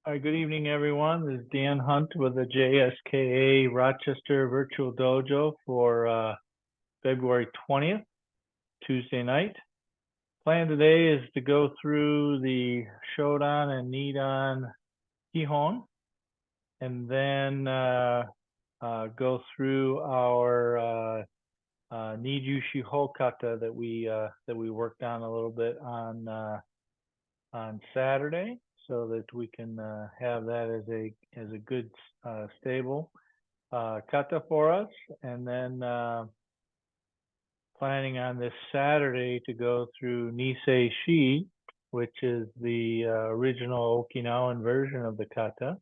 All right, good evening, everyone. This is Dan Hunt with the JSKA Rochester Virtual Dojo for February 20th, Tuesday night. Plan today is to go through the Shodan and Nidan Kihon, and then go through our Nijushiho kata that we worked on a little bit on Saturday, so that we can have that as a good stable kata for us, and then planning on this Saturday to go through Nisei Shi, which is the original Okinawan version of the kata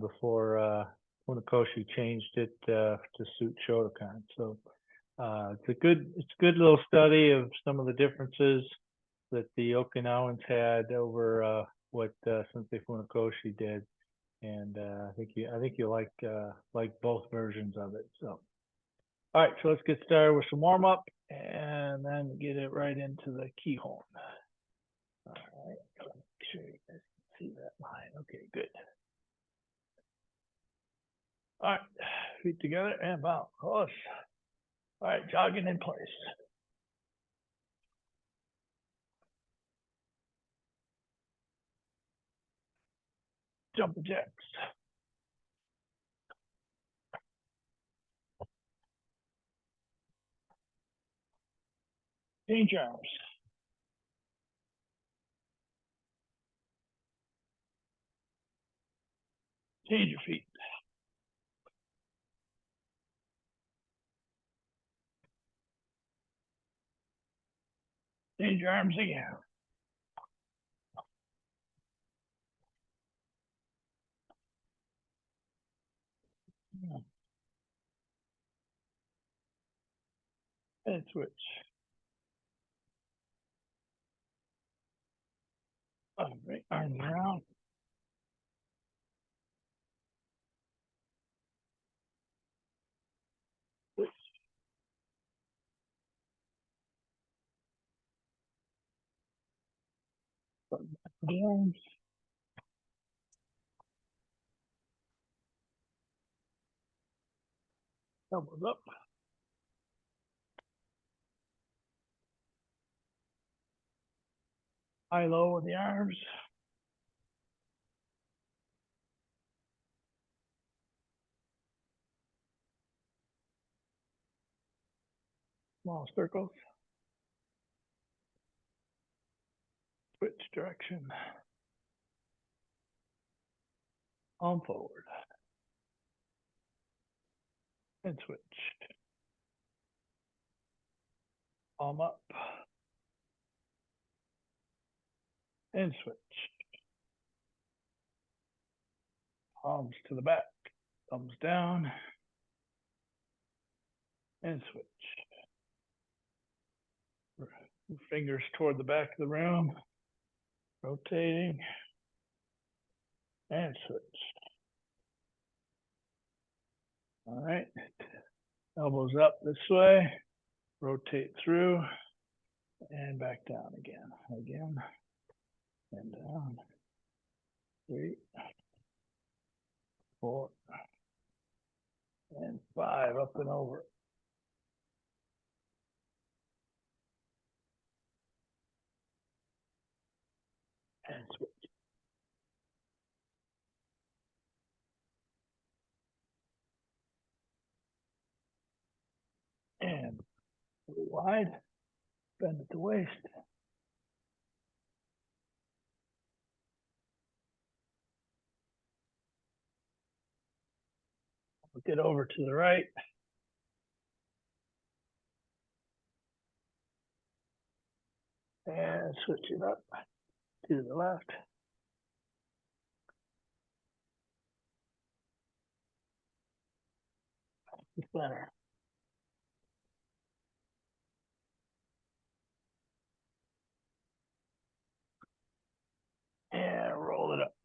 before Funakoshi changed it to suit Shotokan. So it's a good little study of some of the differences that the Okinawans had over what Sensei Funakoshi did, and I think you like both versions of it. So, all right, so let's get started with some warm up, and then get it right into the Kihon. All right, make sure you guys can see that line. Okay, good. All right, feet together and bow. Close. All right, jogging in place. Jumping jacks. Change arms. Change your feet. Change your arms again. And switch. All right, arms around. Switch. The arms. Elbows up. High low with the arms. Small circles. Switch direction. Palm forward. And switch. Palm up. And switch. Palms to the back. Thumbs down. And switch. Fingers toward the back of the room. Rotating. And switch. All right. Elbows up this way. Rotate through. And back down again. Again. And down. 3, 4, and 5. Up and over. And switch. And a little wide. Bend at the waist. Get over to the right. And switch it up to the left. The center. And roll it up.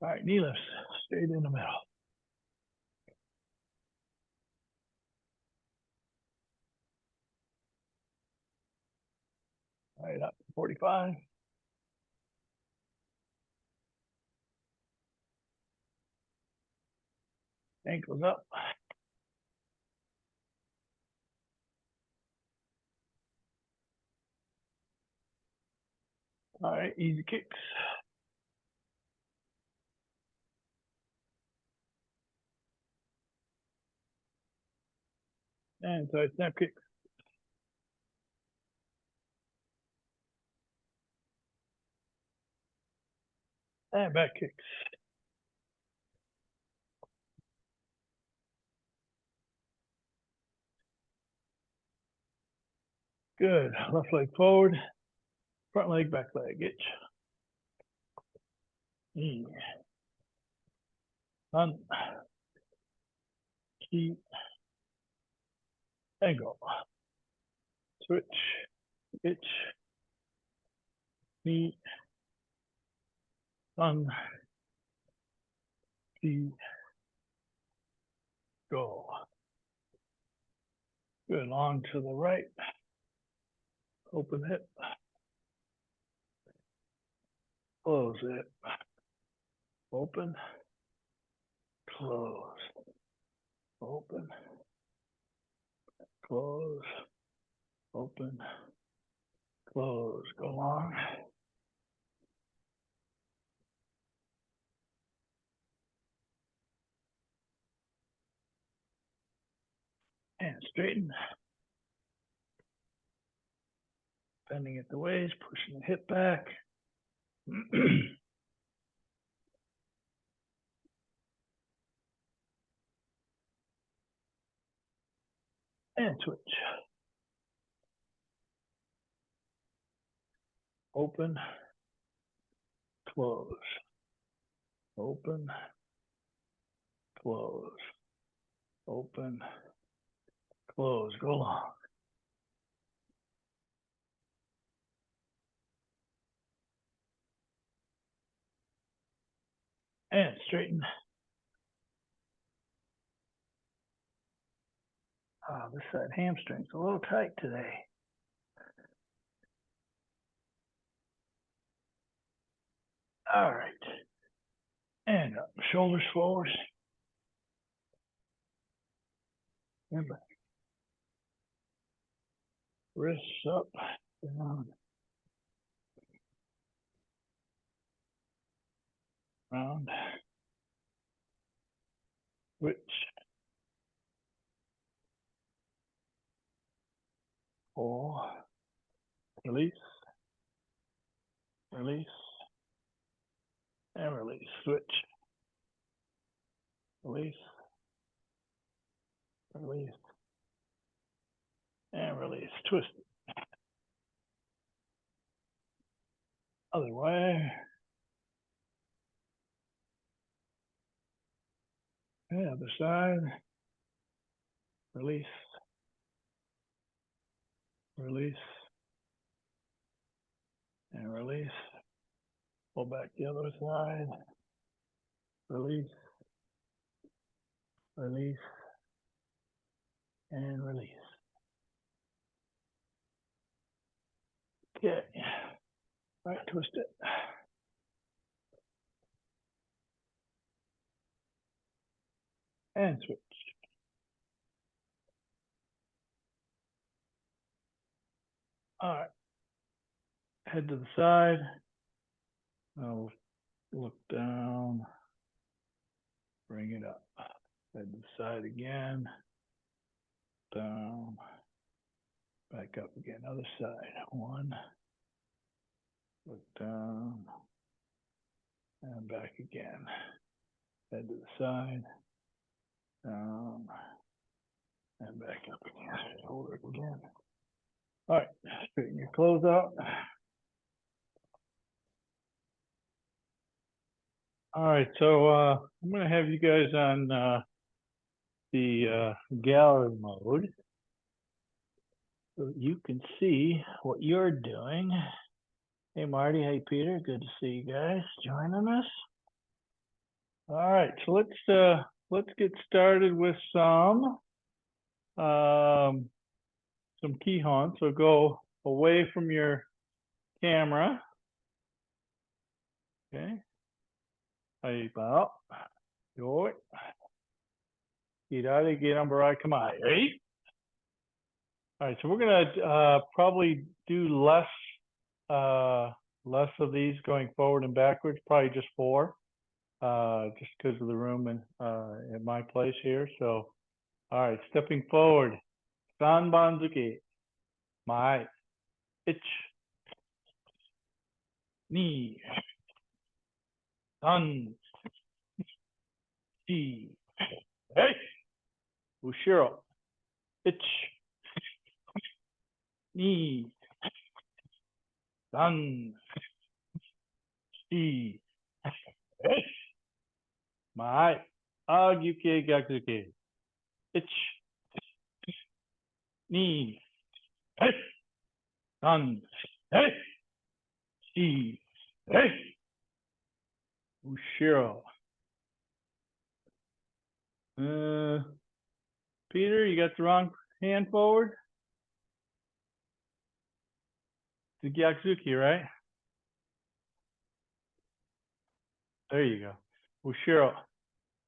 All right, knee lifts straight in the middle. All right, up to 45. Ankles up. All right, easy kicks. And side snap kicks. And back kicks. Good. Left leg forward, front leg, back leg. Itch. On. Keep. And go. Switch. Itch. Knee. On. Keep. Go. Good. Long to the right. Open hip. Close it. Open. Close. Open. Close. Open. Close. Go long. And straighten. Bending at the waist, pushing the hip back. And switch. Open. Close. Open. Close. Open. Close. Go long. And straighten. This side hamstring's a little tight today. All right. And up. Shoulders forward. And back. Wrists up. Down. Round. Switch. Four. Release. Release. And release. Switch. Release. Release. And release. Twist it. Other way. And other side. Release. Release. And release. Pull back the other side. Release. Release. And release. Okay. All right, twist it. And switch. All right. Head to the side. I'll look down. Bring it up. Head to the side again. Down. Back up again. Other side. One. Look down. And back again. Head to the side. Down. And back up again. Hold it again. All right. Straighten your clothes out. All right. So I'm going to have you guys on the gallery mode so that you can see what you're doing. Hey, Marty. Hey, Peter. Good to see you guys joining us. All right. So let's get started with some Kihon. So go away from your camera. Okay. Aí, pá, oi. Hirare, Gerambarai, Kamae. Ready? All right, so we're gonna probably do less of these going forward and backwards, probably just 4, just because of the room and at my place here. So, all right, stepping forward, Sanbanzuki, Mai, Ich, Ni, San, Chi, Hey, Ushiro, Ich, Ni, San, Chi, Hey, Mai, Agyuke, Gakuke, Ich, Ni, Hey, San, Hey, Chi, Hey, Ushiro. Peter, you got the wrong hand forward? The Gyakzuki, right? There you go. Ushiro.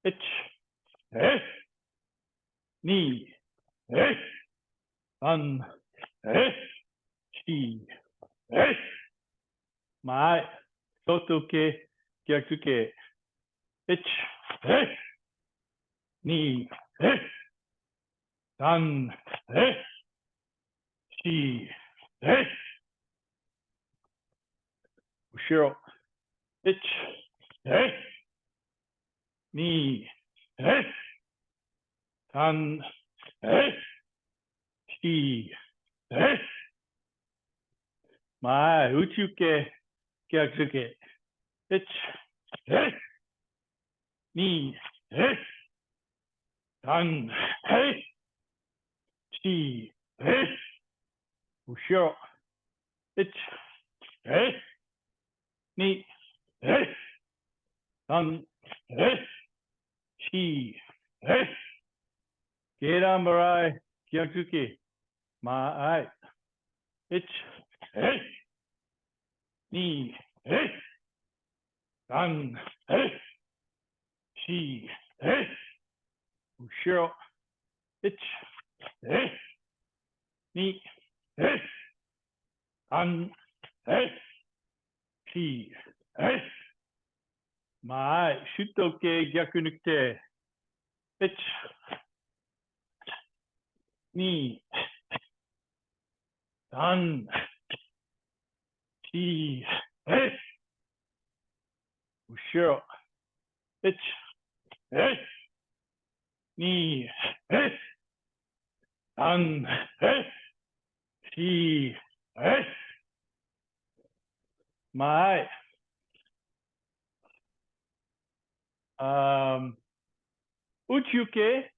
Ich. Eh. Ni. Eh. San. Eh. Chi. Eh. Mai. Sotoke. Gyakzuki. Ich. Eh. Ni. Eh. San. Eh. Chi. Eh. Ushiro. Ich. Eh. Ni. Eh. San. Eh. Chi. Eh. Mai. Uchuke. Gyakzuki. Ich. Eh. Ni. Eh. San. Eh. Chi. Eh. Ushiro. Ich. Eh. Ni. Eh. San. Eh. Chi. Eh. Gerambarai. Gyakzuki. Mai. Ich. Eh. Ni. Eh. San. Eh. Chi. Eh. Ushiro. Ich. Eh. Ni. Eh. San. Eh. Chi. Eh. Mai. Shutoke Gyakunukte. Ich. Ni. San. Chi. Eh. Ushiro. Ich. Eh. Ni. Eh. San. Eh. Chi. Eh. Mai. Uchuke,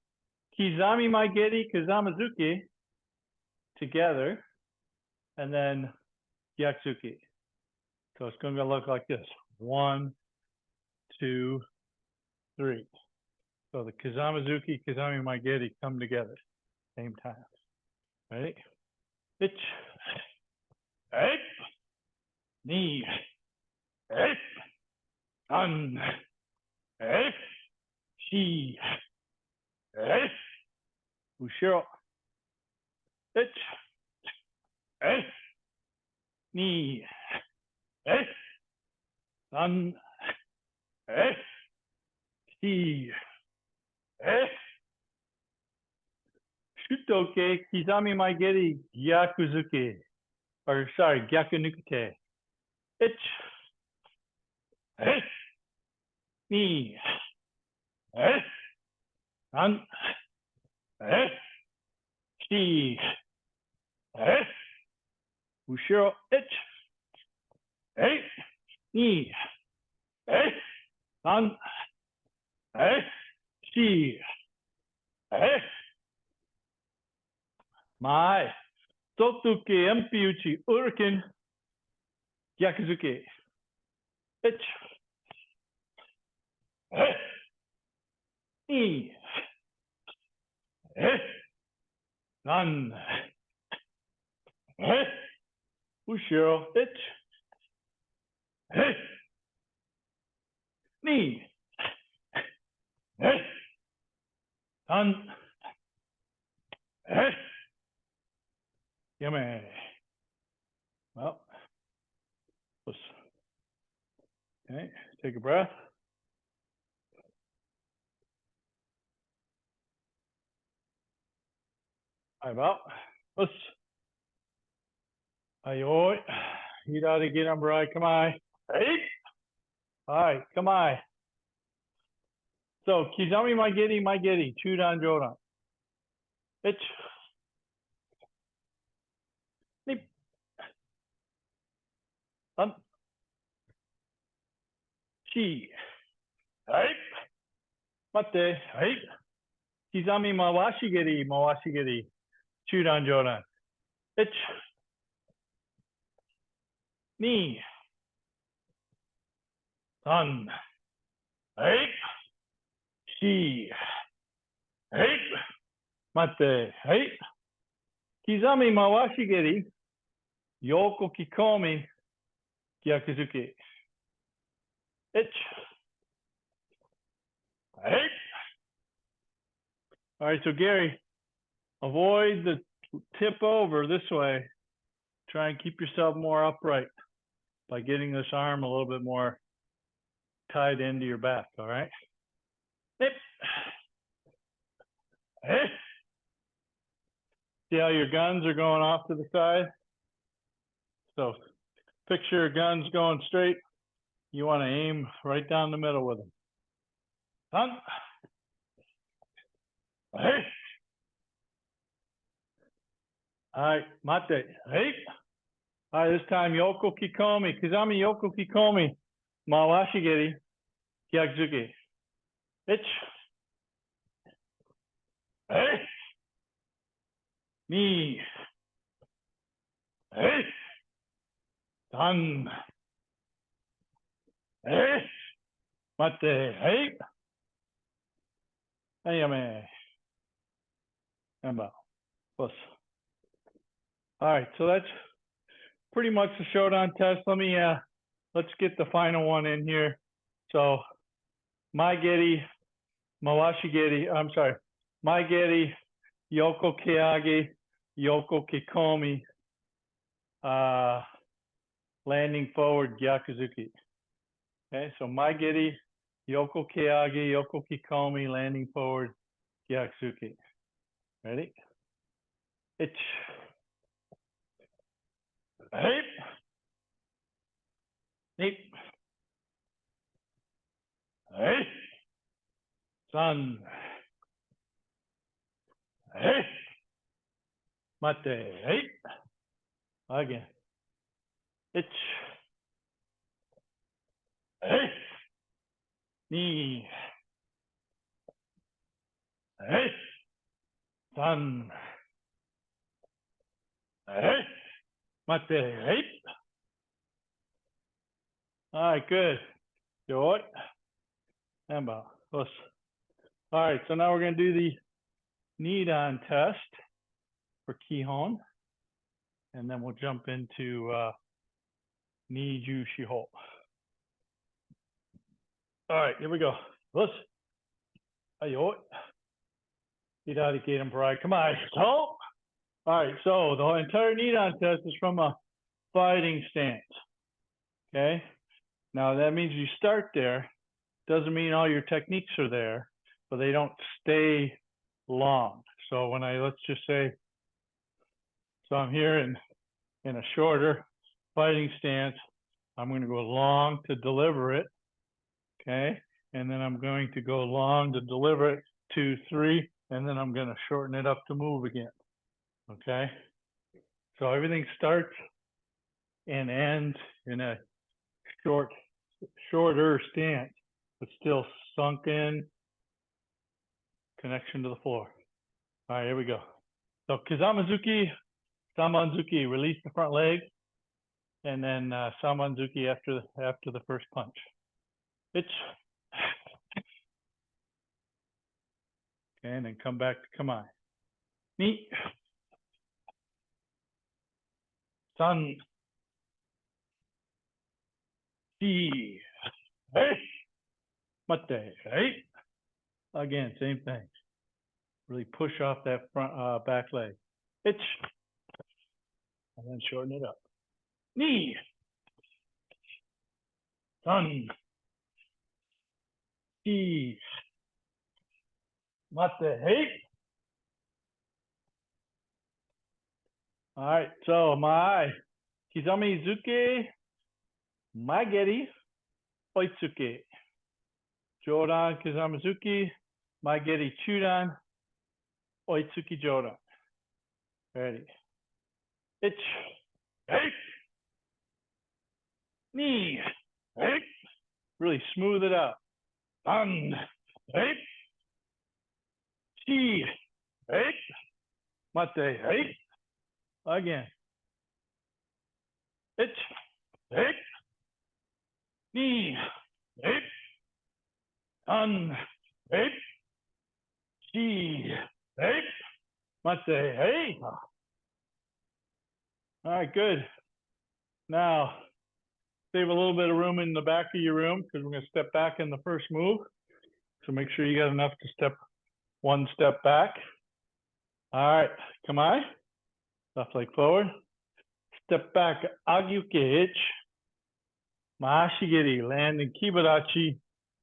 Kizami Maigeri, Kazamazuki together, and then Gyatsuki. So it's going to look like this. 1, 2, 3. So the Kazamazuki, Kazami Maigeri come together same time. Ready? Ich. Hey. Ni. Hey. San. Hey. Chi. Hey. Ushiro. Ich. Hey. Ni. Hey. San. Hey. Chi. Hey. Shutoke Kizami Maigeri Gyakuzuki. Or sorry, Gyakunukute. Ich. Hey. Ni. Hey. San. Hey. Chi. Hey. Ushiro. Ich. Hey. Ni. Hey. San. Hey. Chi. Hey. Mai. Sotuke Empiuchi Uriken Gyakuzuki. Ich. Hey. Ni. Hey. San. Hey. Ushiro. Ich. Hey. Ni. Hey. San. Hey. Yummy. Well, let's, okay, take a breath. About. Let's. Ayoi. Hidari Girambarai. Come on. Hey. All right, come on. So, Kizami Maigeri, Shodan Jodan. It's. Nip. Chi. Hey. Mate. Hey. Kizami Mawashigiri, Shodan Jodan. It's. Ni. San. Hey. Shi. Hey. Mate. Hey. Kizami Mawashigiri, Yoko Kikomi, Gyakuzuki. It's. Hey. All right, so Gary, avoid the tip over this way. Try and keep yourself more upright by getting this arm a little bit more tied into your back, all right? Hip. Hey. See how your guns are going off to the side? So picture your guns going straight. You want to aim right down the middle with them. Done. Hey. All right, mate. Hey. All right, this time Yoko Kikomi. Kizami Yoko Kikomi. Mawashigiri. Gyakuzuki. Itch. Hey. Ni. Hey. Dan. Hey. Mate. Hey. Ayame. Emba. Plus. All right, so that's pretty much the Shodan test. Let's get the final one in here. So, Maigeri, Mawashigiri, I'm sorry, Maigeri, Yoko Keage, Yoko Kikomi, landing forward, Gyakuzuki. Okay, so Maigeri, Yoko Keage, Yoko Kikomi, landing forward, Gyakuzuki. Ready? It's. Hey. Hey. Hey. San. Hey. Mate. Hey. Again. It's. Hey. Ni. Hey. San. Hey. Mate. Hey. All right, good. Good. And about. All right, so now we're going to do the Nidan test for Kihon. And then we'll jump into Nijushiho. All right, here we go. Let's. Ayo. Hidari Gaten Bride. Come on. So, all right, so the entire Nidan test is from a fighting stance. Okay. Now that means you start there. Doesn't mean all your techniques are there, but they don't stay long. So when let's just say, so I'm here in a shorter fighting stance, I'm going to go long to deliver it, okay? And then I'm going to go long to deliver it, 2, 3, and then I'm going to shorten it up to move again, okay? So everything starts and ends in a shorter stance, but still sunk in connection to the floor. All right, here we go. So Kizamazuki, Samanzuki, release the front leg, and then Samanzuki after the first punch. It's okay, and then come back to Kamai. Ni. San. Shi. Hey. Mate. Hey. Again, same thing. Really push off that front back leg. Itch. And then shorten it up. Knee. Sun. Ki. Mate. Hey. All right. So my Kizami Zuke. Mageri. Oitsuke. Jodan Kizamizuki. Mageri Chudan. Oitsuki Jodan. Ready. Itch. Hey. Knee. Hey. Really smooth it out. Sun. Hey. Chi. Hey. Mate. Hey. Again. Itch. Hey. Knee. Hey. Sun. Hey. Chi. Hey. Mate. Hey. All right, good. Now, save a little bit of room in the back of your room because we're going to step back in the first move. So make sure you got enough to step one step back. All right, come on. Left leg forward. Step back, agyuke ich. Mahashigiri, landing kibarachi,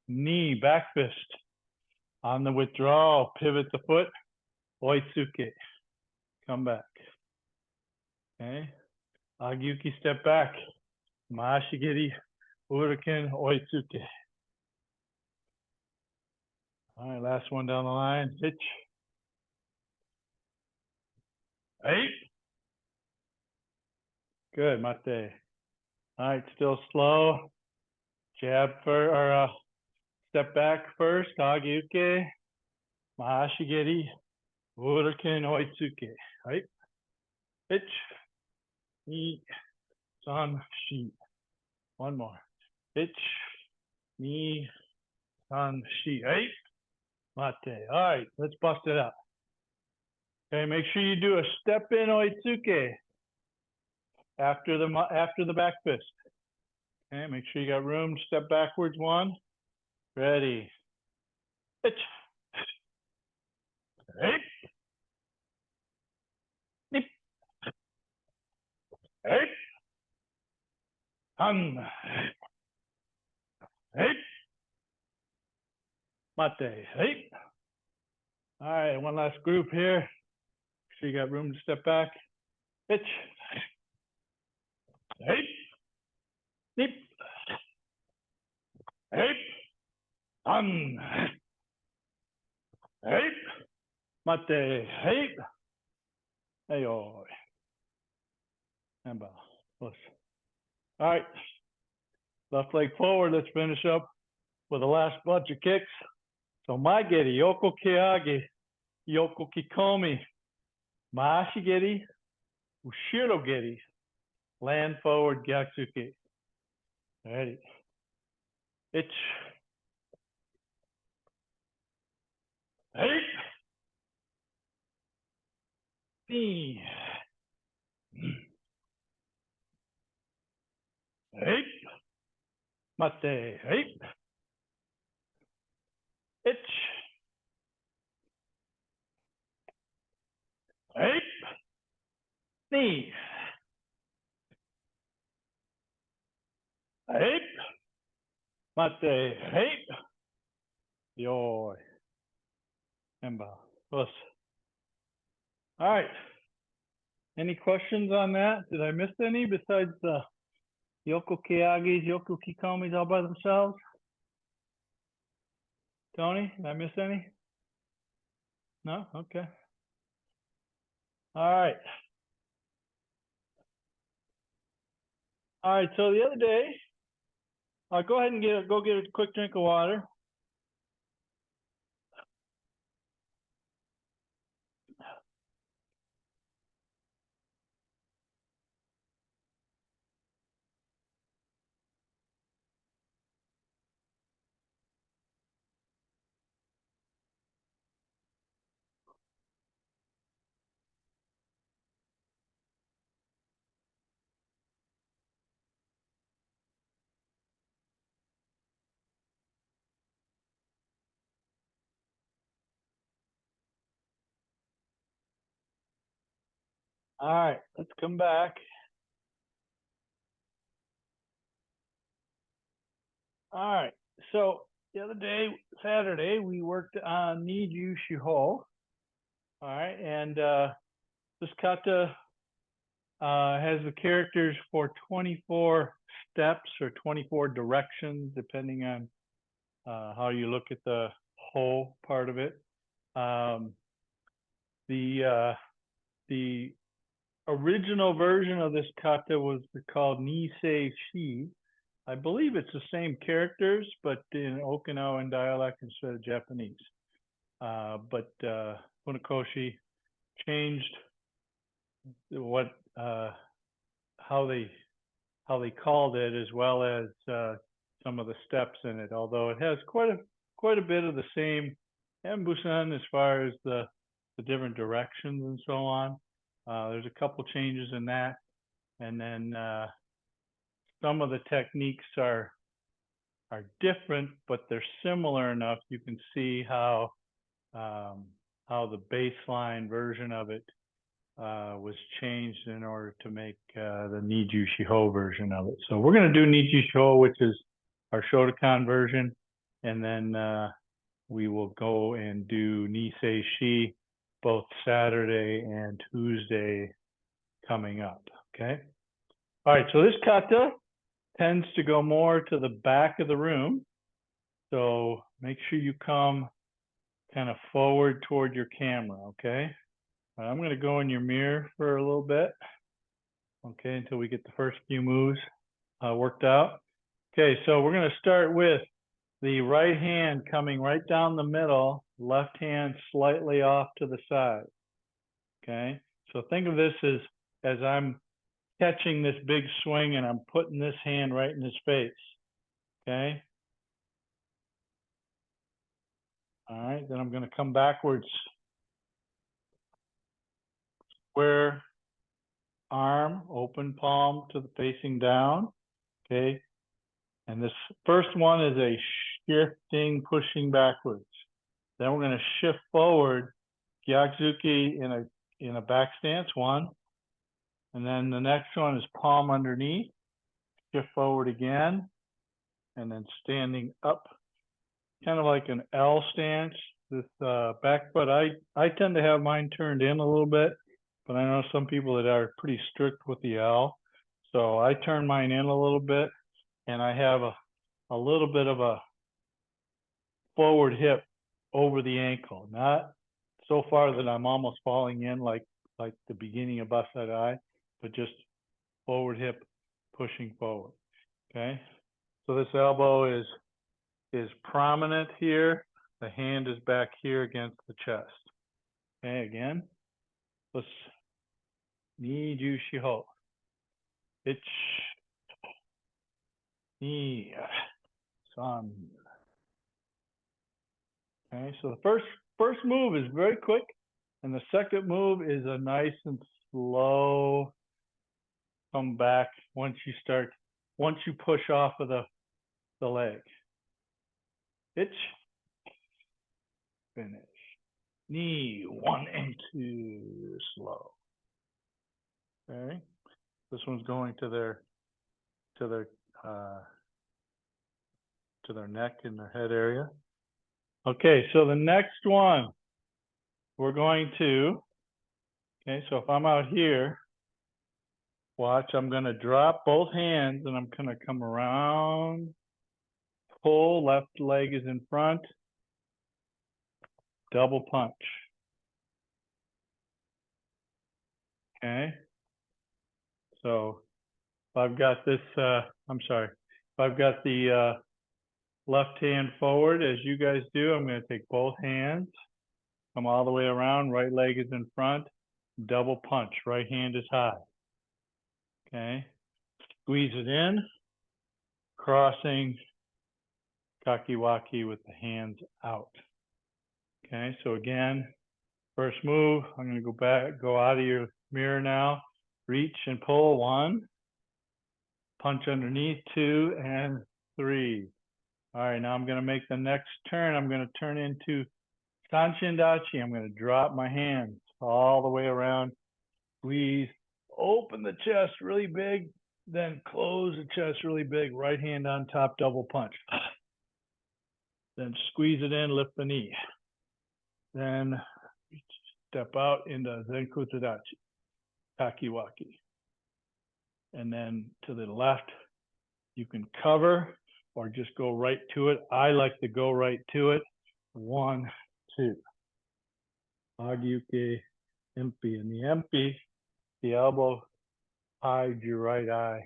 knee, back fist. On the withdrawal, pivot the foot, oitsuke. Come back. Okay. Agyuki, step back. Mahashigiri, uraken, oitsuke. All right, last one down the line. Hitch. Eight. Good, mate. All right, still slow. Jab for or step back first. Agyuke, mahashigiri, uraken, oitsuke. Right. Hitch. Ni, san, shi. One more. Hitch. Ni, san, shi. Right. Mate. All right, let's bust it up. Okay, make sure you do a step in oitsuke after the back fist. Okay, make sure you got room. Step backwards one. Ready. Hitch. Hey. Nip. Hey. Han. Hey. Mate. Hey. All right, one last group here. Make sure you got room to step back. Hitch. Hey. Nip. Hey. Han. Hey. Mate. Hey. Hey. Oh. And bow. All right. Left leg forward. Let's finish up with the last bunch of kicks. So Maigeri, Yoko Keage, Yoko Kikomi, Maashigeri, Ushirogeri, land forward Gyatsuke. Ready. Itch. Hey. Knee. Hey. Mate. Hey. Itch. Hey. Knee. Hey. Mate. Hey. Yoy. Emba. All right. Any questions on that? Did I miss any besides the Yoko Keagis, Yoko Kikomis all by themselves? Tony, did I miss any? No? Okay. All right. All right, so the other day, go ahead and go get a quick drink of water. All right, let's come back. All right, so the other day, Saturday, we worked on Nijushiho. All right, and this kata has the characters for 24 steps or 24 directions, depending on how you look at the whole part of it. The original version of this kata was called Nisei Shi. I believe it's the same characters, but in Okinawan dialect instead of Japanese. But Funakoshi changed what how they called it, as well as some of the steps in it. Although it has quite a bit of the same embusan as far as the different directions and so on. There's a couple changes in that, and then some of the techniques are different, but they're similar enough. You can see how the baseline version of it was changed in order to make the Nijushiho version of it. So we're going to do Nijushiho, which is our Shodan version, and then we will go and do Nisei Shi both Saturday and Tuesday coming up. Okay. All right. So this kata tends to go more to the back of the room. So make sure you come kind of forward toward your camera. Okay. I'm going to go in your mirror for a little bit. Okay. Until we get the first few moves worked out. Okay. So we're going to start with the right hand coming right down the middle, left hand slightly off to the side. Okay. So think of this as I'm catching this big swing and I'm putting this hand right in his face. Okay. All right. Then I'm going to come backwards. Square arm, open palm to the facing down. Okay. And this first one is a shifting, pushing backwards. Then we're going to shift forward, Gyakuzuki in a back stance, one. And then the next one is palm underneath, shift forward again, and then standing up, kind of like an L stance. This back foot, I tend to have mine turned in a little bit, but I know some people that are pretty strict with the L. So I turn mine in a little bit, and I have a little bit of a forward hip over the ankle, not so far that I'm almost falling in like the beginning of Basadai, but just forward hip pushing forward. Okay. So this elbow is prominent here. The hand is back here against the chest. Okay, again. Let's Nijushiho. Ich ni san. Okay, so the first move is very quick, and the second move is a nice and slow come back once you push off of the leg. Itch, finish. Knee, 1 and 2, slow. Okay, this one's going to their neck and their head area. Okay, so the next one we're going to. Okay, so if I'm out here, watch, I'm going to drop both hands and I'm going to come around, pull, left leg is in front, double punch. Okay. So if I've got this, if I've got the left hand forward as you guys do, I'm going to take both hands, come all the way around, right leg is in front, double punch, right hand is high. Okay. Squeeze it in, crossing kakiwaki with the hands out. Okay, so again, first move, I'm going to go out of your mirror now, reach and pull, 1, punch underneath, 2 and 3. All right, now I'm going to make the next turn. I'm going to turn into Sanchin Dachi. I'm going to drop my hands all the way around Squeeze, open the chest really big, then close the chest really big, right hand on top, double punch. Then squeeze it in, lift the knee. Then step out into Zenku Tadachi, Takiwaki. And then to the left, you can cover or just go right to it. I like to go right to it. 1, 2. Agyuke, empty. In the empty, the elbow hides your right eye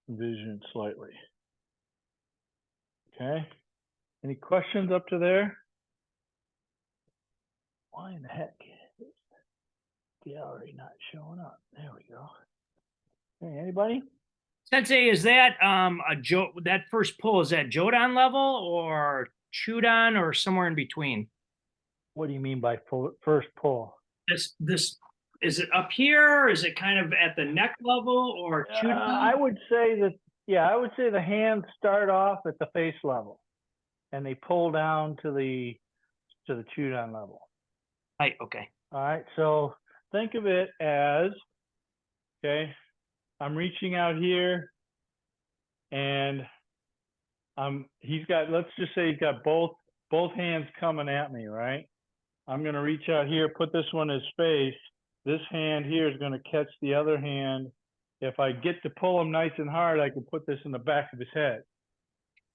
vision slightly. Okay. Any questions up to there? Why in the heck is the gallery not showing up? There we go. Hey, anybody? Sensei, is that that first pull, is that Jodan level or Chudan or somewhere in between? What do you mean by first pull? This is it up here? Is it kind of at the neck level or Chudan? I would say that, yeah, I would say the hands start off at the face level and they pull down to the Chudan level. Right, okay. All right, so think of it as, okay, I'm reaching out here and he's got, let's just say he's got both hands coming at me, right? I'm going to reach out here, put this one in his face. This hand here is going to catch the other hand. If I get to pull him nice and hard, I can put this in the back of his head,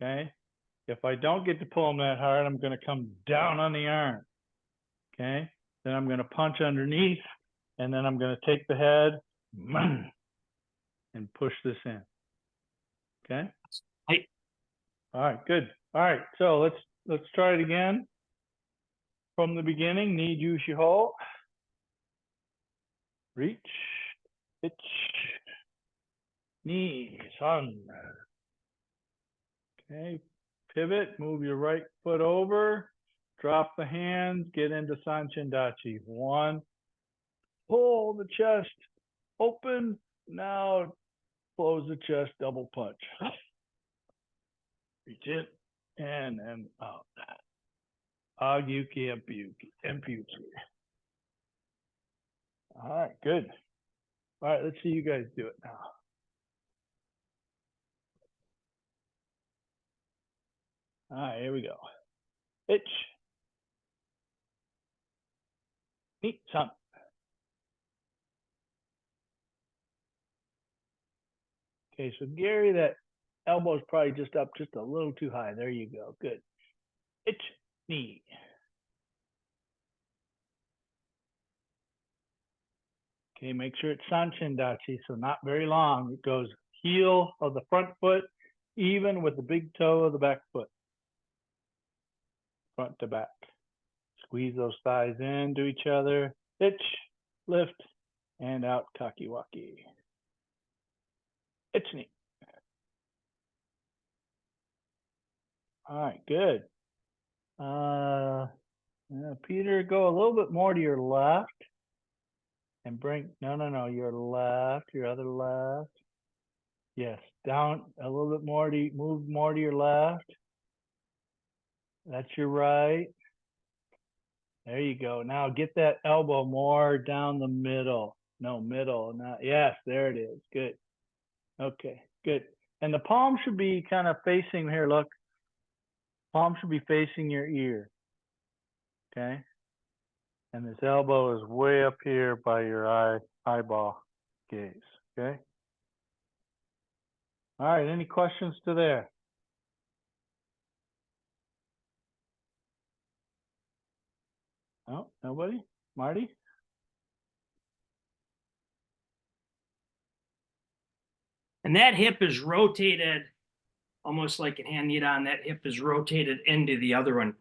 okay? If I don't get to pull him that hard, I'm going to come down on the arm, okay? Then I'm going to punch underneath, and then I'm going to take the head and push this in, okay? Right. All right, good. All right, so let's try it again. From the beginning, Nijushiho. Reach, itch, knee, sun. Okay, pivot, move your right foot over, drop the hands, get into Sanchin-dachi. 1, pull the chest, open, now close the chest, double punch. Reach it, and out. Agyuki, Empyuki. All right, good. All right, let's see you guys do it now. All right, here we go. Itch. Meet sun. Okay, so Gary, that elbow is probably just up just a little too high. There you go. Good. Itch, knee. Okay, make sure it's Sanchin-dachi, so not very long. It goes heel of the front foot, even with the big toe of the back foot. Front to back. Squeeze those thighs into each other. Itch, lift, and out, kakiwaki. Itch, knee. All right, good. Peter, go a little bit more to your left. And bring, no, your left, your other left. Yes, down a little bit more, move more to your left. That's your right. There you go. Now get that elbow more down the middle. No, middle. Not, yes, there it is. Good. Okay, good. And the palm should be kind of facing here. Look, palm should be facing your ear. Okay. And this elbow is way up here by your eyeball gaze. Okay. All right. Any questions to there? No, nobody? Marty? And that hip is rotated almost like in hand Nidan. That hip is rotated into the other one.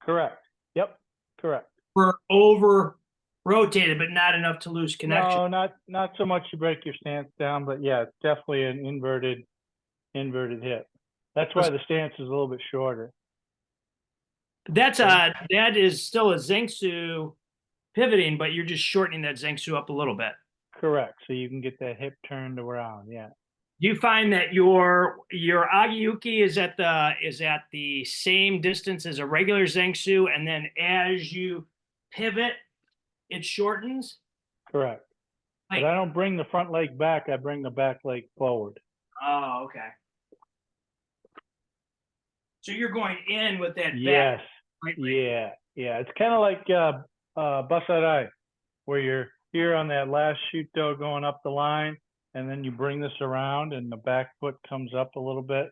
Correct. Yep. Correct. We're over rotated, but not enough to lose connection. No, not so much to break your stance down, but yeah, it's definitely an inverted hip. That's why the stance is a little bit shorter. That is still a Zengsu pivoting, but you're just shortening that Zengsu up a little bit. Correct. So you can get that hip turned around. Yeah. Do you find that your Agiyuki is at the same distance as a regular Zengsu, and then as you pivot, it shortens? Correct. But I don't bring the front leg back. I bring the back leg forward. Oh, okay. So you're going in with that Yes. back. Right leg. Yeah. Yeah. It's kind of like Basarai, where you're here on that last shuto going up the line, and then you bring this around and the back foot comes up a little bit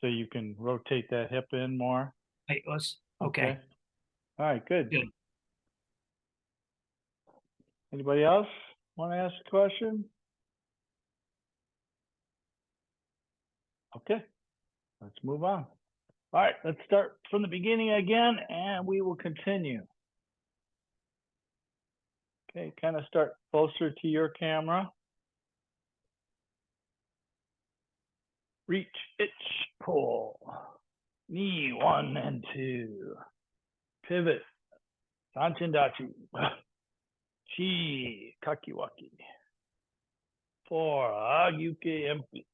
so you can rotate that hip in more. Wait, okay. All right, good. Good. Anybody else want to ask a question? Okay, let's move on. All right, let's start from the beginning again, and we will continue. Okay, kind of start closer to your camera. Reach, itch, pull. Knee, 1 and 2. Pivot, Sanchindachi. Chi, Kakiwaki. 4, Agyuke, empty.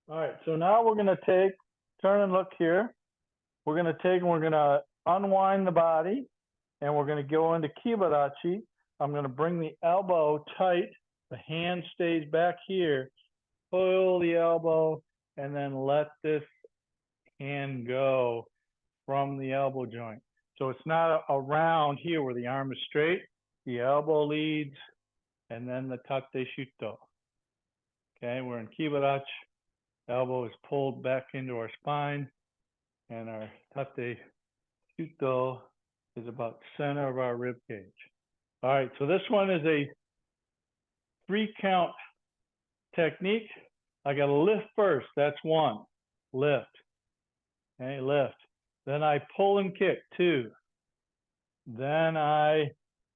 All right, so now we're gonna turn and look here. We're gonna take and we're gonna unwind the body and we're gonna go into Kibarachi. I'm gonna bring the elbow tight. The hand stays back here. Pull the elbow and then let this hand go from the elbow joint. So it's not around here where the arm is straight. The elbow leads and then the tate shuto. Okay, we're in Kibarachi. Elbow is pulled back into our spine and our tate shuto is about center of our rib cage. All right, so this one is a 3-count technique. I got to lift first. That's 1. Lift. Okay, lift. Then I pull and kick, 2. Then I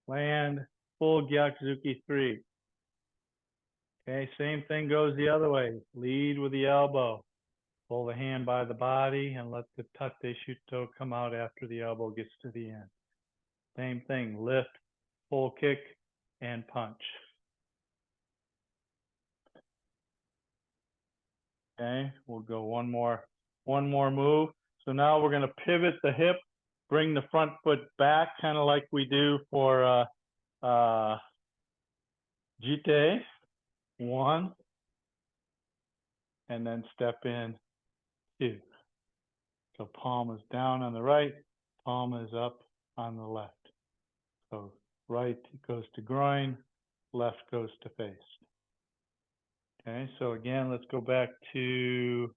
land full gyakuzuki, 3. Okay, same thing goes the other way. Lead with the elbow. Pull the hand by the body and let the tate shuto come out after the elbow gets to the end. Same thing, lift, pull, kick, and punch. Okay, we'll go one more move. So now we're gonna pivot the hip, bring the front foot back, kind of like we do for jite. 1, and then step in, 2. So palm is down on the right, palm is up on the left. So right goes to groin, left goes to face. Okay, so again, let's go back to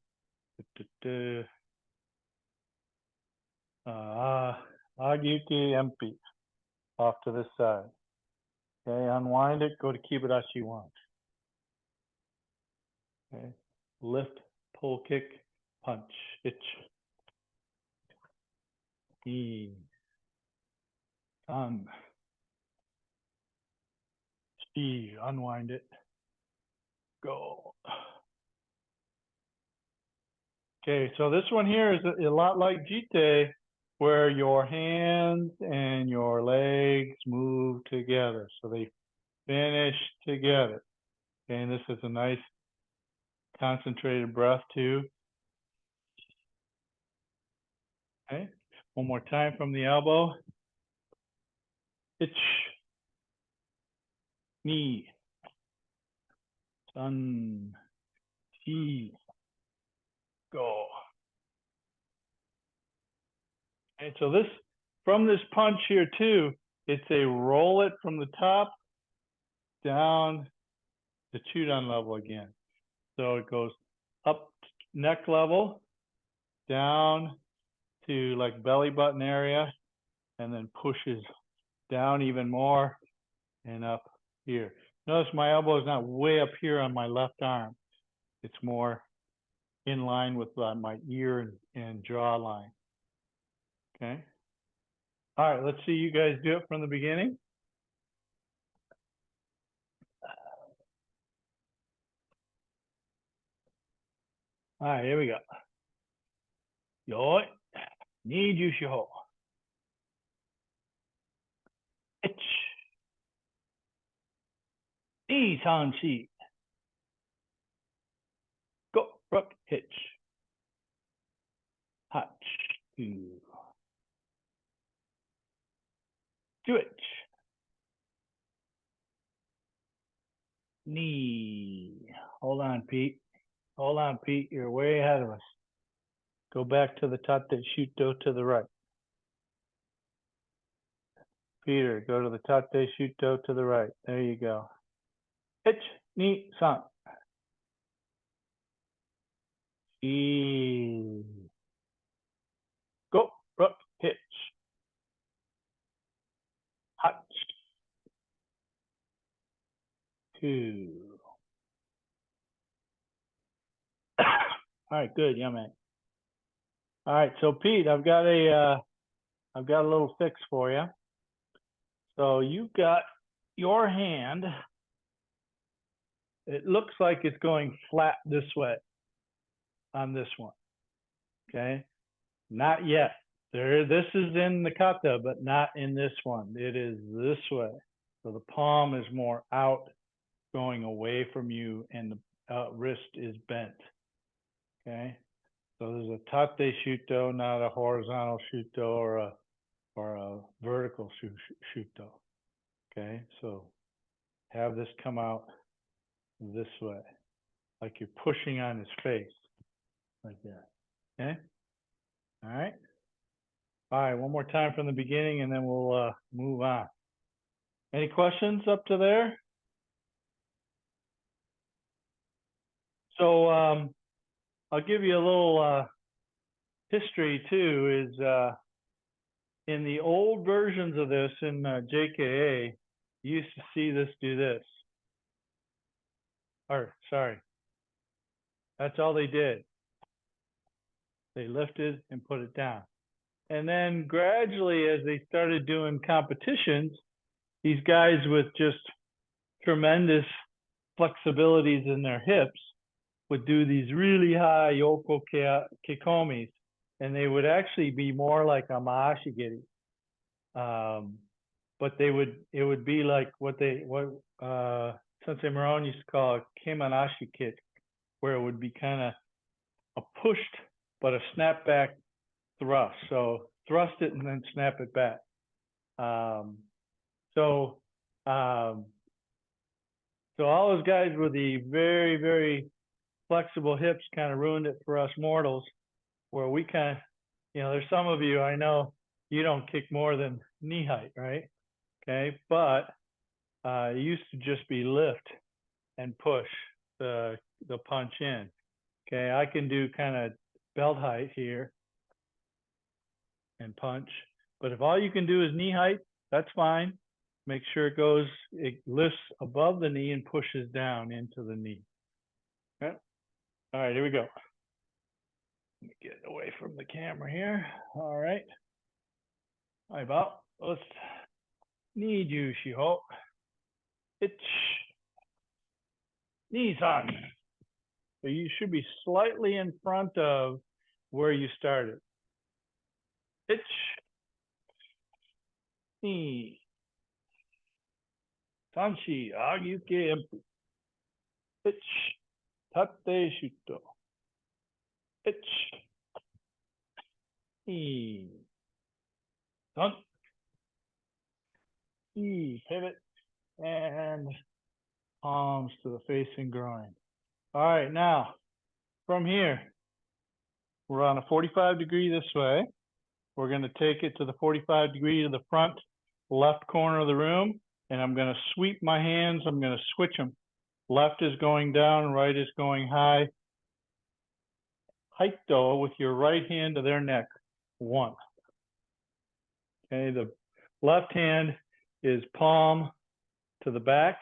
Agyuki Empi off to this side. Okay, unwind it, go to Kibarashi 1. Okay, lift, pull, kick, punch, itch. E, sun. She, unwind it. Go. Okay, so this one here is a lot like jite, where your hands and your legs move together. So they finish together. Okay, and this is a nice concentrated breath too. Okay, one more time from the elbow. Itch. Knee. Sun. Chi. Go. And so this, from this punch here too, it's a roll it from the top down to Shodan level again. So it goes up neck level, down to like belly button area, and then pushes down even more and up here. Notice my elbow is not way up here on my left arm. It's more in line with my ear and jaw line. Okay. All right, let's see you guys do it from the beginning. All right, here we go. Yoi, Nijushiho. Itch. Ni san shi. Go, rook, hitch. Hutch. 2. Switch. knee. Hold on, Pete. Hold on, Pete. You're way ahead of us. Go back to the tate shuto to the right. Peter, go to the tate shuto to the right. There you go. Ich, ni, san. E. Go, ruck, hitch. Hutch. 2. All right, good, yeah, man. All right, so Pete, I've got a little fix for you. So you've got your hand. It looks like it's going flat this way on this one. Okay, not yet. This is in the kata, but not in this one. It is this way. So the palm is more out, going away from you, and the wrist is bent. Okay, so there's a tate shuto, not a horizontal shuto or a vertical shuto. Okay, so have this come out this way, like you're pushing on his face, like that. Okay, all right. All right, one more time from the beginning, and then we'll move on. Any questions up to there? So I'll give you a little history too. Is in the old versions of this in JKA, you used to see this do this. Or sorry, that's all they did. They lifted and put it down. And then gradually, as they started doing competitions, these guys with just tremendous flexibilities in their hips would do these really high yoko kikomis, and they would actually be more like a maashigiri. But it would be like what Sensei Marone used to call a keimanashi kick, where it would be kind of a pushed but a snapback thrust. So thrust it and then snap it back. So all those guys with the very, very flexible hips kind of ruined it for us mortals, where we kind of, there's some of you, I know you don't kick more than knee height, right? Okay, but it used to just be lift and push the punch in. Okay, I can do kind of belt height here and punch, but if all you can do is knee height, that's fine. Make sure it lifts above the knee and pushes down into the knee. Okay. All right, here we go. Let me get away from the camera here. All right. All right, Bob. Let's Nijushiho. Ich. Nidan. So you should be slightly in front of where you started. Ich. Ni. Sanshi. Agyuke empu. Ich. Tate shuto. Ich. Ni. San. E, pivot, and palms to the face and groin. All right, now from here, we're on a 45 degree this way. We're going to take it to the 45 degree to the front left corner of the room, and I'm going to sweep my hands. I'm going to switch them. Left is going down, right is going high. Haito with your right hand to their neck. 1. Okay, the left hand is palm to the back.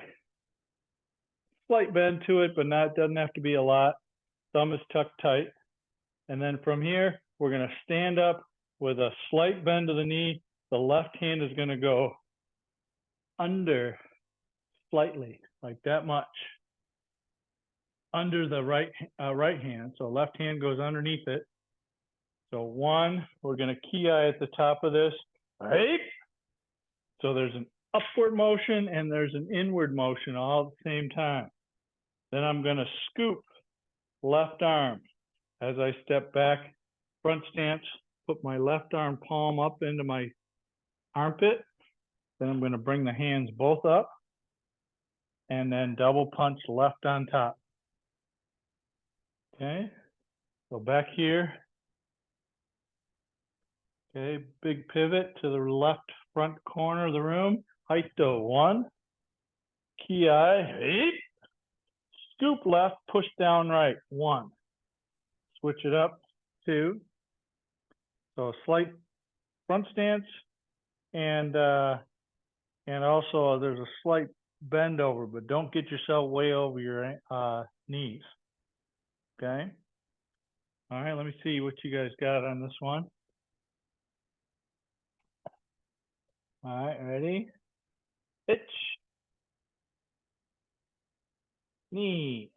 Slight bend to it, but doesn't have to be a lot. Thumb is tucked tight. And then from here, we're going to stand up with a slight bend to the knee. The left hand is going to go under slightly, like that much, under the right hand. So left hand goes underneath it. So 1, we're going to ki at the top of this. Right? So there's an upward motion and there's an inward motion all at the same time. Then I'm going to scoop left arm as I step back, front stance, put my left arm palm up into my armpit. Then I'm going to bring the hands both up. and then double punch left on top. Okay, go back here. Okay, big pivot to the left front corner of the room. Haito, 1. Ki, scoop left, push down right, 1. Switch it up, 2. So a slight front stance, and also there's a slight bend over, but don't get yourself way over your knees. Okay. All right, let me see what you guys got on this one. All right, ready? Pitch. Knee.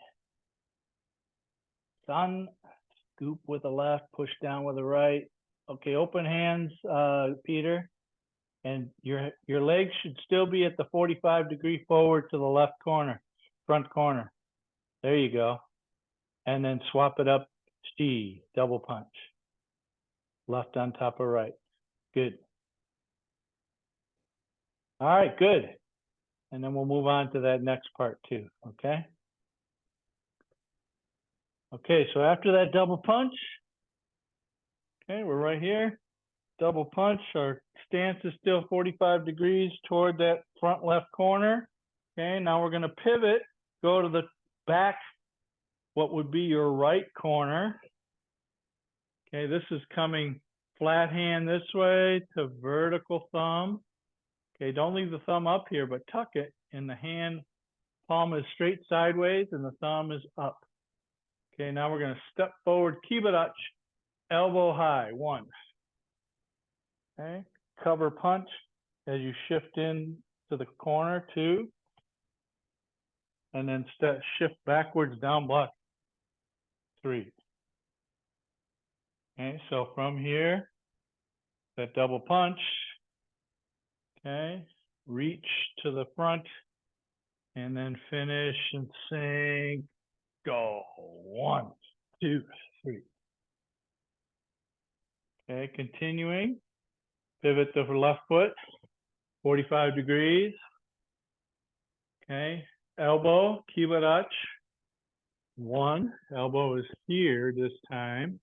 Sun. Scoop with the left, push down with the right. Okay, open hands, Peter. And your legs should still be at the 45-degree forward to the left corner, front corner. There you go. And then swap it up, G, double punch. Left on top of right. Good. All right, good. And then we'll move on to that next part too, okay? Okay, so after that double punch, okay, we're right here. Double punch, our stance is still 45 degrees toward that front left corner. Okay, now we're gonna pivot, go to the back, what would be your right corner. Okay, this is coming flat hand this way to vertical thumb. Okay, don't leave the thumb up here, but tuck it, and the hand palm is straight sideways and the thumb is up. Okay, now we're gonna step forward, kibaruch, elbow high, 1. Okay, cover punch as you shift in to the corner, 2. And then shift backwards, down block, 3. Okay, so from here, that double punch, okay, reach to the front, and then finish and sink, go, 1, 2, 3. Okay, continuing, pivot the left foot, 45 degrees. Okay, elbow, kibaruch, 1. Elbow is here this time,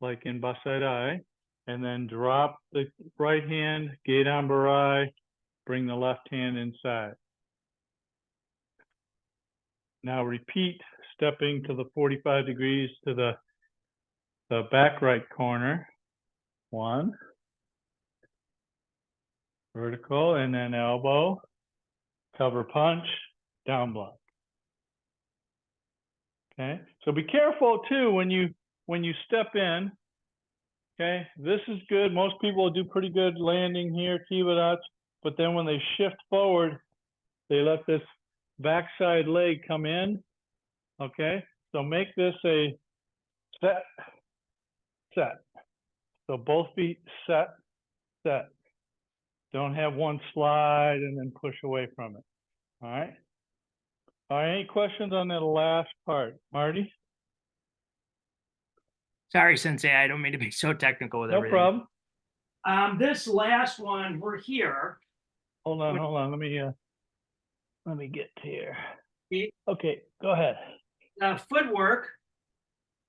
like in Basaidai. And then drop the right hand, Geidan Barai, bring the left hand inside. Now repeat, stepping to the 45 degrees to the back right corner. 1. Vertical, and then elbow, cover punch, down block. Okay, so be careful too when you step in. Okay, this is good. Most people do pretty good landing here, kibaruch, but then when they shift forward, they let this backside leg come in. Okay, so make this a set, set. So both feet set, set. Don't have one slide and then push away from it. All right. All right, any questions on that last part? Marty? Sorry, Sensei, I don't mean to be so technical with everything. No problem. This last one, we're here. Hold on. Let me get here. Okay, go ahead. Footwork,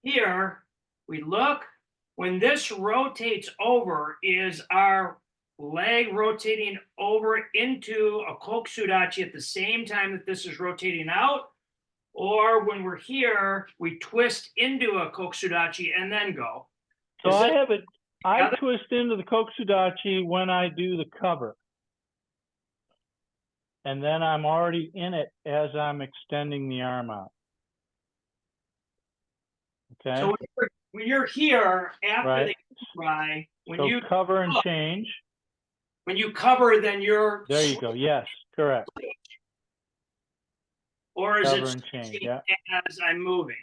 here, we look. When this rotates over, is our leg rotating over into a kokusudachi at the same time that this is rotating out? Or when we're here, we twist into a kokusudachi and then go. So I twist into the kokusudachi when I do the cover. And then I'm already in it as I'm extending the arm out. Okay. So when you're here after right. the try, when so you cover and change. When you cover, then you're there. You go. Yes, correct. Or is cover it and change? Yeah. As I'm moving?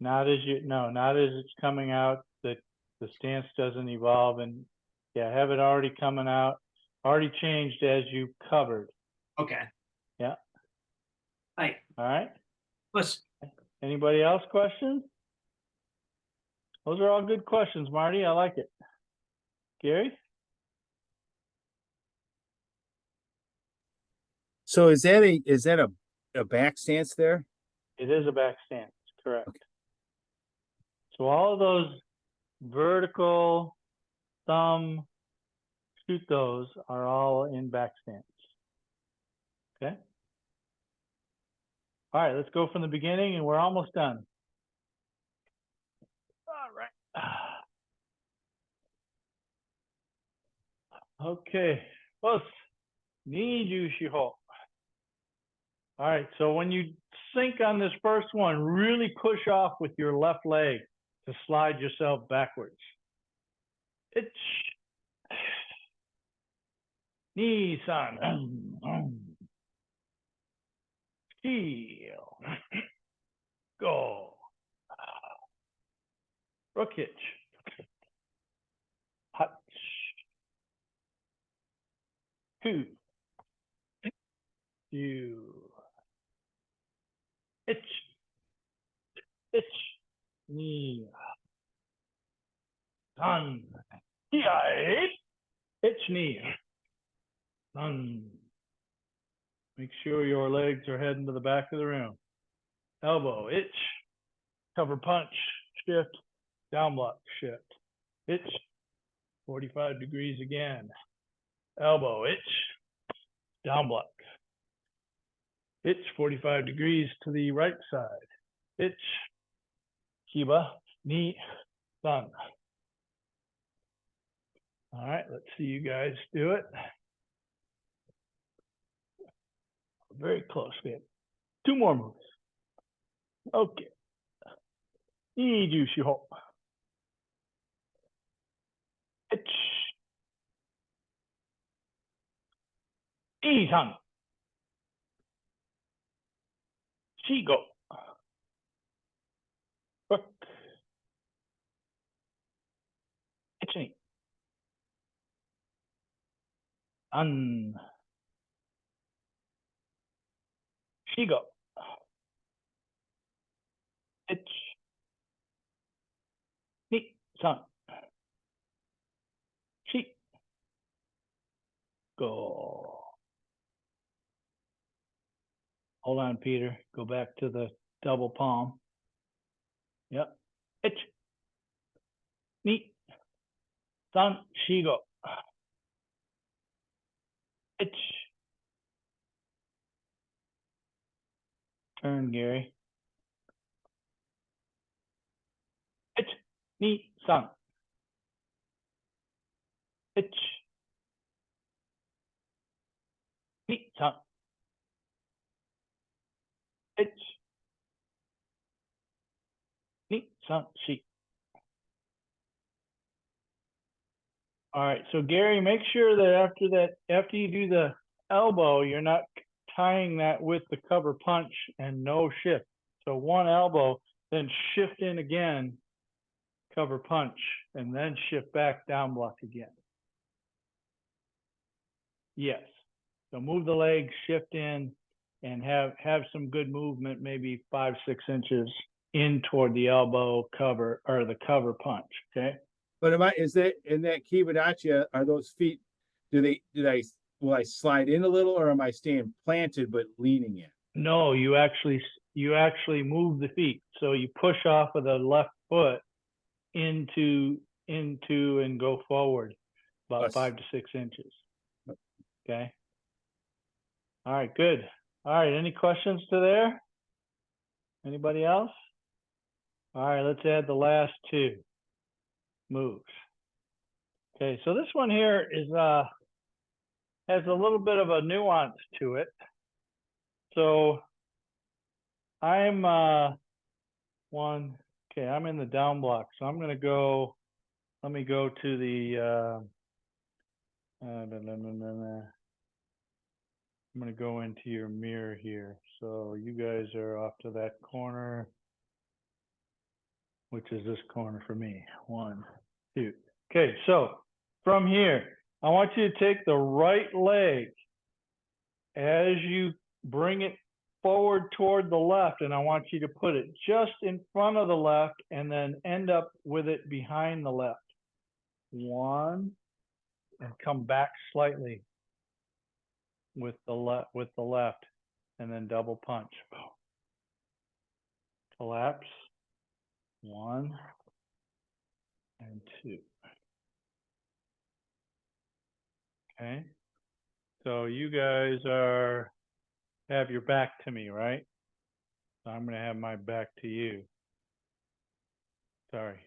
Not as it's coming out. That the stance doesn't evolve, and have it already coming out, already changed as you covered. Okay. Yeah. Right. All right. Listen. Anybody else questions? Those are all good questions, Marty. I like it. Gary? So is that a a back stance there? It is a back stance, correct. Okay. So all of those vertical thumb shoot those are all in back stance. Okay. All right, let's go from the beginning and we're almost done. All right. Okay. Well, Nijushiho. All right, so when you sink on this first one, really push off with your left leg to slide yourself backwards. It's Nisan. Heel. Go. Rook hitch. Hutch. 2. You. Itch. Itch. Knee. Sun. Hi. Itch knee. Sun. Make sure your legs are heading to the back of the room. Elbow. Itch. Cover punch. Shift. Down block. Shift. Itch. 45 degrees again. Elbow. Itch. Down block. Itch 45 degrees to the right side. Itch. Kiba. Knee. Sun. All right, let's see you guys do it. Very close, man. 2 more moves. Okay. Nijushiho. Itch. Isan. Shigo. Hook. Itchy. An. Shigo. Itch. Ni. San. Shi. Go. Hold on, Peter. Go back to the double palm. Yep. Itch. Ni. San. Shigo. Itch. Turn, Gary. Itch. Ni. San. Itch. Ni. San. Itch. Ni. San. Shi. All right, so Gary, make sure that after you do the elbow, you're not tying that with the cover punch and no shift. So 1 elbow, then shift in again, cover punch, and then shift back, down block again. Yes. So move the leg, shift in, and have some good movement, maybe 5-6 inches in toward the elbow cover or the cover punch. Okay. But is that in that Kibadachi, are those feet, will I slide in a little or am I staying planted but leaning in? No, you actually move the feet. So you push off of the left foot into and go forward about 5 to 6 inches. Okay. All right, good. All right, any questions to there? Anybody else? All right, let's add the last 2 moves. Okay, so this one here is has a little bit of a nuance to it. So I'm I'm in the down block. So I'm gonna go, let me go to the I'm gonna go into your mirror here. So you guys are off to that corner, which is this corner for me. 1, 2. Okay, so from here, I want you to take the right leg as you bring it forward toward the left, and I want you to put it just in front of the left and then end up with it behind the left. 1, and come back slightly with the left. and then double punch. Collapse. 1 and 2. Okay. So you guys have your back to me, right? So I'm going to have my back to you. Sorry.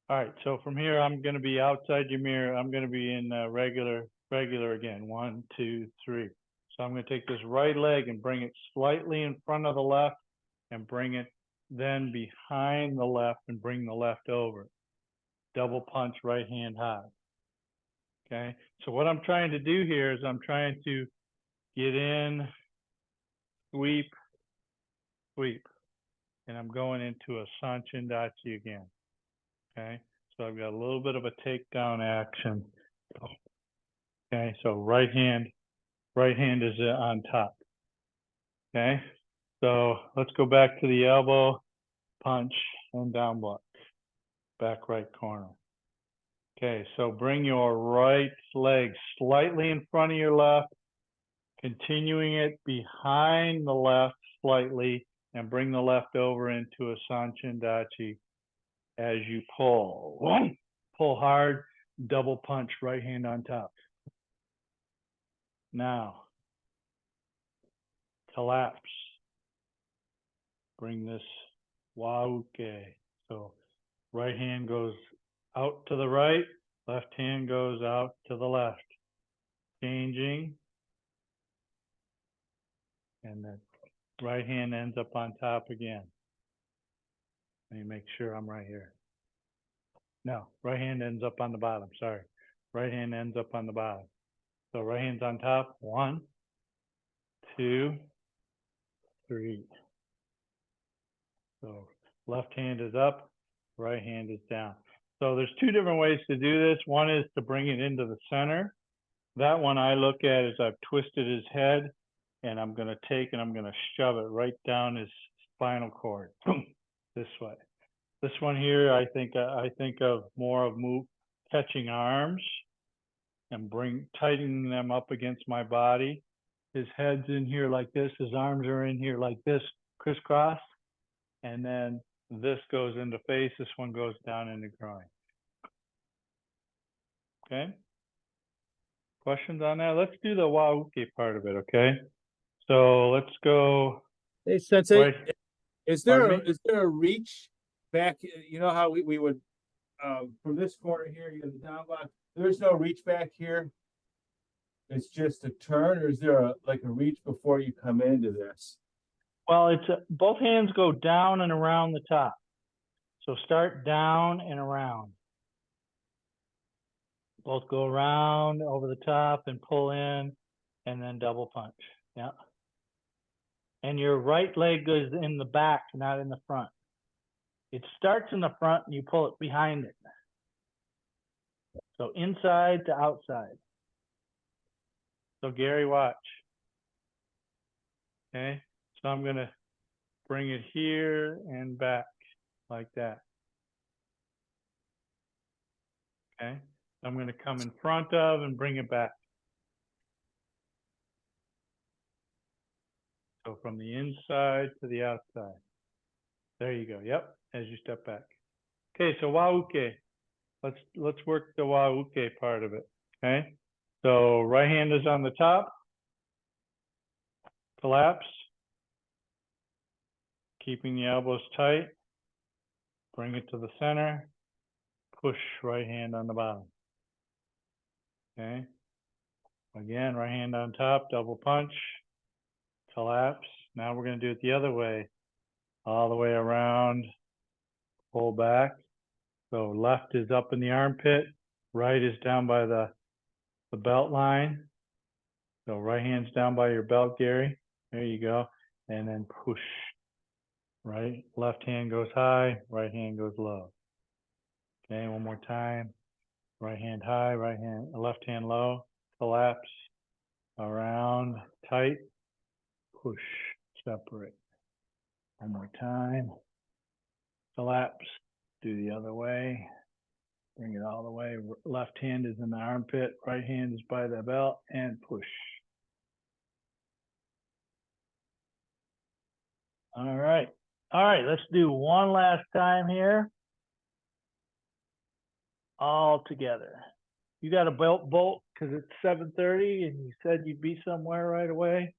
All right. So from here, I'm going to be outside your mirror. I'm going to be in regular again. 1, 2, 3. So I'm going to take this right leg and bring it slightly in front of the left and bring it then behind the left and bring the left over. Double punch, right hand high. Okay. So what I'm trying to do here is I'm trying to get in, sweep, sweep. And I'm going into a Sanchin Dachi again. Okay. So I've got a little bit of a takedown action. Okay. So right hand is on top. Okay. So let's go back to the elbow, punch, and down block. Back right corner. Okay. So bring your right leg slightly in front of your left, continuing it behind the left slightly, and bring the left over into a Sanchin Dachi as you pull. Pull hard, double punch, right hand on top. Now, collapse. Bring this wauke. So right hand goes out to the right, left hand goes out to the left. Changing. And the right hand ends up on top again. Let me make sure I'm right here. No, right hand ends up on the bottom. Sorry. Right hand ends up on the bottom. So right hand's on top. 1, 2, 3. So left hand is up, right hand is down. So there's 2 different ways to do this. One is to bring it into the center. That one I look at is I've twisted his head and I'm going to take and I'm going to shove it right down his spinal cord this way. This one here, I think of more of catching arms and tightening them up against my body. His head's in here like this. His arms are in here like this, crisscross. And then this goes into face. This one goes down into groin. Okay. Questions on that? Let's do the wauke part of it. Okay. So let's go. Hey, Sensei, Right. is Pardon there a reach back? You know how we would from this corner here, you have the down block. There's no reach back here. It's just a turn, or is there a reach before you come into this? Well, it's both hands go down and around the top. So start down and around. Both go around over the top and pull in and then double punch. Yeah. And your right leg goes in the back, not in the front. It starts in the front and you pull it behind it. So inside to outside. So Gary, watch. Okay. So I'm going to bring it here and back like that. Okay. I'm going to come in front of and bring it back. So from the inside to the outside. There you go. Yep. As you step back. Okay. So wauke. Let's work the wauke part of it. Okay. So right hand is on the top. Collapse. Keeping the elbows tight. Bring it to the center. Push right hand on the bottom. Okay. Again, right hand on top, double punch. Collapse. Now we're going to do it the other way. All the way around. Pull back. So left is up in the armpit. Right is down by the belt line. So right hand's down by your belt, Gary. There you go. And then push. Right. Left hand goes high. Right hand goes low. Okay. One more time. Right hand high. Left hand low. Collapse. Around. Tight. Push. Separate. One more time. Collapse. Do the other way. Bring it all the way. Left hand is in the armpit. Right hand is by the belt. And push. All right. All right, let's do one last time here. All together. You got a bolt because it's 7:30 and you said you'd be somewhere right away.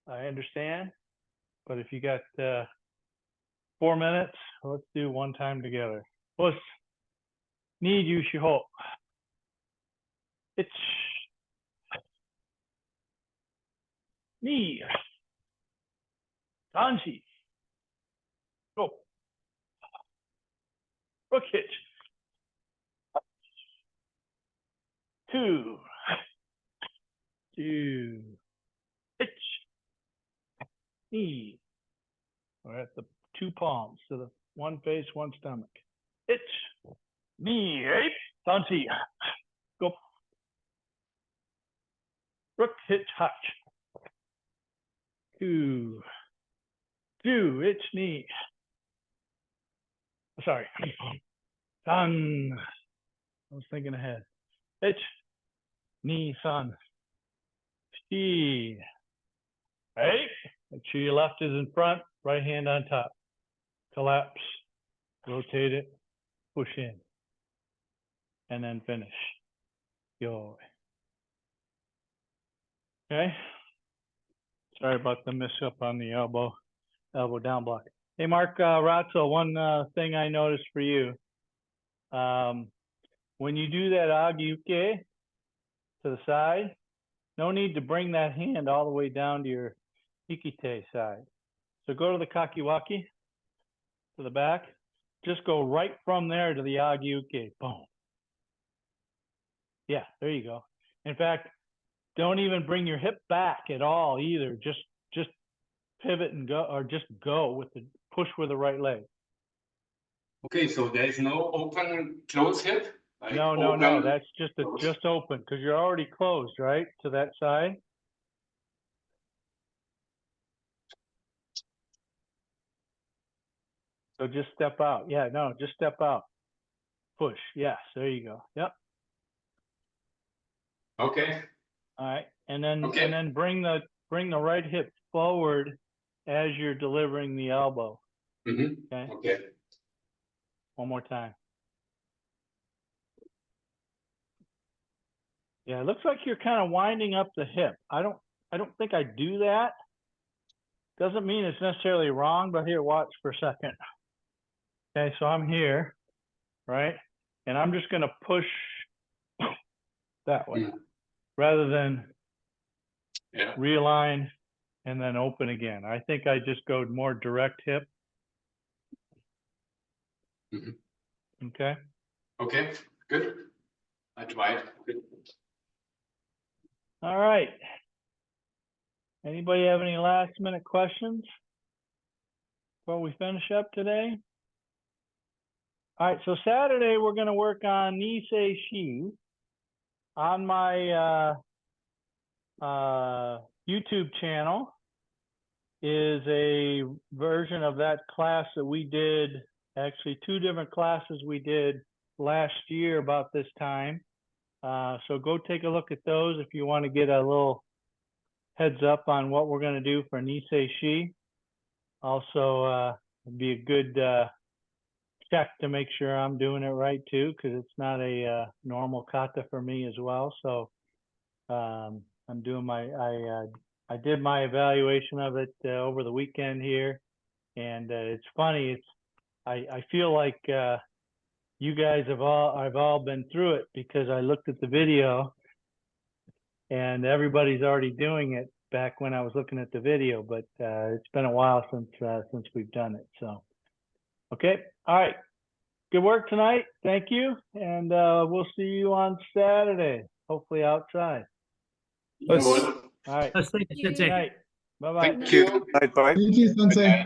I understand. But if you got 4 minutes, let's do one time together. Let's Nijushiho. It's Ni. Danji. Go. Rook hitch. 2. 2. Hitch. Knee. We're at the 2 palms to the 1 face, 1 stomach. Hitch. Knee. Ape. Danji. Go. Rook hitch hutch. 2. 2. Hitch knee. Sorry. Sun. I was thinking ahead. Hitch. Knee sun. She. Right? Make sure your left is in front, right hand on top. Collapse. Rotate it. Push in. And then finish. Yo. Okay. Sorry about the mess up on the elbow down block. Hey, Mark Ratzo, one thing I noticed for you. When you do that agyuke to the side, no need to bring that hand all the way down to your hikite side. So go to the kakiwaki, to the back. Just go right from there to the agyuke. Boom. Yeah, there you go. In fact, don't even bring your hip back at all either. Just pivot and go, or just go with the push with the right leg. Okay, so there is no open close hip? Like No. open, That's just open because you're already closed, right, to that side. So just step out. Yeah, no, just step out. Push. Yes, there you go. Yep. Okay, All right, and then Okay. bring the right hip forward as you're delivering the elbow. mhm, Okay. okay. One more time. Yeah, it looks like you're kind of winding up the hip. I don't think I do that. Doesn't mean it's necessarily wrong, but here, watch for a second. Okay, so I'm here, right? And I'm just gonna push that way Mm. rather than Yeah, realign and then open again. I think I just go more direct hip. Mhm. Okay. okay, good. I tried. Good. All right. Anybody have any last minute questions before we finish up today? All right, so Saturday we're going to work on Nisei Shi. On my YouTube channel is a version of that class that we did, actually 2 different classes we did last year about this time. So go take a look at those if you want to get a little heads up on what we're going to do for Nisei Shi. Also, it'd be a good check to make sure I'm doing it right too, because it's not a normal kata for me as well. So I'm doing I did my evaluation of it over the weekend here, and it's funny. I feel like you guys have all been through it because I looked at the video, and everybody's already doing it back when I was looking at the video, but it's been a while since we've done it. So, okay, all right. Good work tonight. Thank you, and we'll see you on Saturday, hopefully outside. Let's- Good. All right. Let's take a Good night. Bye bye. Thank you. Bye bye. Thank you, Sensei.